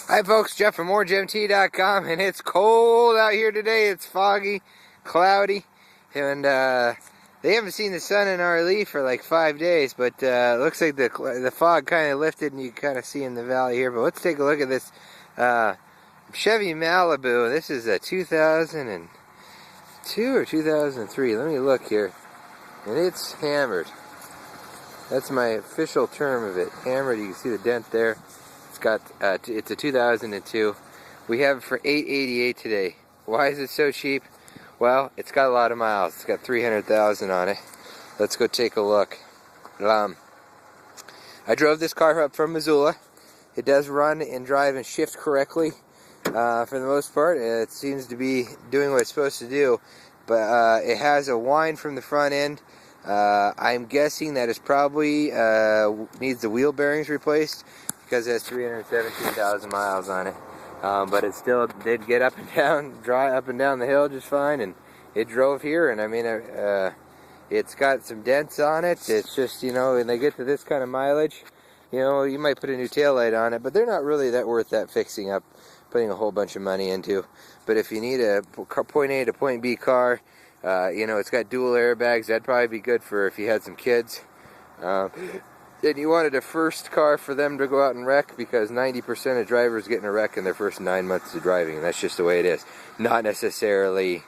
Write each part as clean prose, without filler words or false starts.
Hi folks, Jeff from orangement.com, and it's cold out here today. It's foggy, cloudy, and they haven't seen the sun in our leaf for like 5 days, but it looks like the fog kind of lifted and you kind of see in the valley here. But let's take a look at this Chevy Malibu. This is a 2002 or 2003. Let me look here, and it's hammered. That's my official term of it, hammered. You can see the dent there. It's a 2002. We have it for $888 today. Why is it so cheap? Well, it's got a lot of miles. It's got 300,000 on it. Let's go take a look. I drove this car up from Missoula. It does run and drive and shift correctly for the most part. It seems to be doing what it's supposed to do, but it has a whine from the front end. I'm guessing that it's probably needs the wheel bearings replaced, because it has 317,000 miles on it. But it still did get up and down, dry up and down the hill just fine, and it drove here. And I mean, it's got some dents on it. It's just, you know, when they get to this kind of mileage, you know, you might put a new taillight on it, but they're not really that worth that fixing up, putting a whole bunch of money into. But if you need a point A to point B car, you know, it's got dual airbags. That'd probably be good for if you had some kids. And you wanted a first car for them to go out and wreck, because 90% of drivers get in a wreck in their first 9 months of driving, and that's just the way it is. Not necessarily,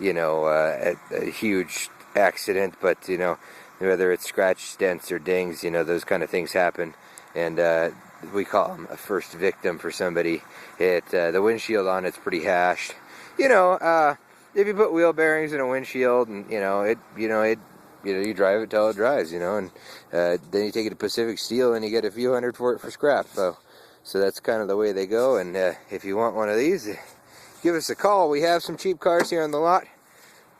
you know, a huge accident, but, you know, whether it's scratch, dents, or dings, you know, those kind of things happen. And we call them a first victim for somebody. The windshield on it's pretty hashed. You know, if you put wheel bearings in a windshield, and you drive it till it dries, you know, and then you take it to Pacific Steel and you get a few hundred for it for scrap. So that's kind of the way they go. And if you want one of these, give us a call. We have some cheap cars here on the lot.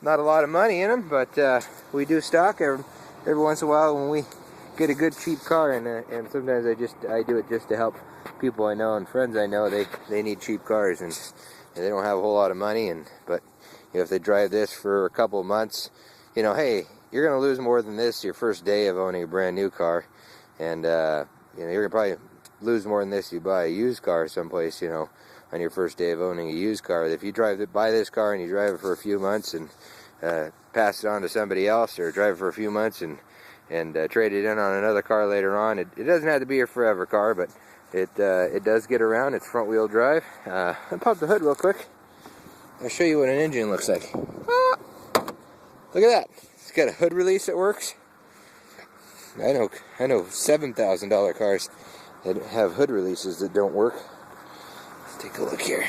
Not a lot of money in them, but we do stock every once in a while when we get a good cheap car. And sometimes I do it just to help people I know and friends I know. They need cheap cars, and they don't have a whole lot of money. But you know, if they drive this for a couple of months, you know, hey, you're going to lose more than this your first day of owning a brand new car. And, you know, you're going to probably lose more than this if you buy a used car someplace, you know, on your first day of owning a used car. If you buy this car and you drive it for a few months and pass it on to somebody else, or drive it for a few months and trade it in on another car later on, it doesn't have to be a forever car, but it does get around. It's front wheel drive. I'll pop the hood real quick. I'll show you what an engine looks like. Ah! Look at that. It's got a hood release that works. I know $7,000 cars that have hood releases that don't work. Let's take a look here.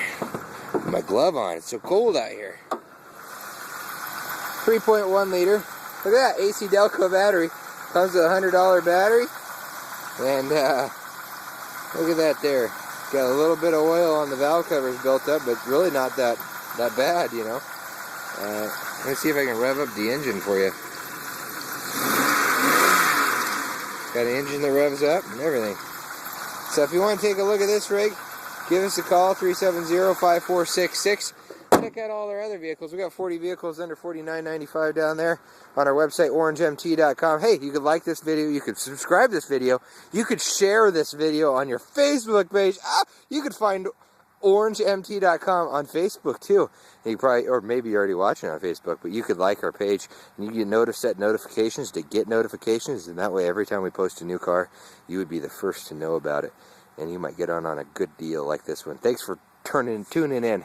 With my glove on. It's so cold out here. 3.1 liter. Look at that. AC Delco battery. Comes with a $100 battery. And look at that there. Got a little bit of oil on the valve covers built up, but really not that bad, you know. Let me see if I can rev up the engine for you. Got an engine that revs up and everything. So if you want to take a look at this rig, give us a call, 370-5466. Check out all our other vehicles. We got 40 vehicles under $49.95 down there on our website, orangement.com. Hey, you could like this video, you could subscribe to this video, you could share this video on your Facebook page. You could find orangement.com on Facebook too. And you probably, or maybe you're already watching on Facebook, but you could like our page, and you can set notifications to get notifications, and that way every time we post a new car, you would be the first to know about it, and you might get on a good deal like this one. Thanks for tuning in.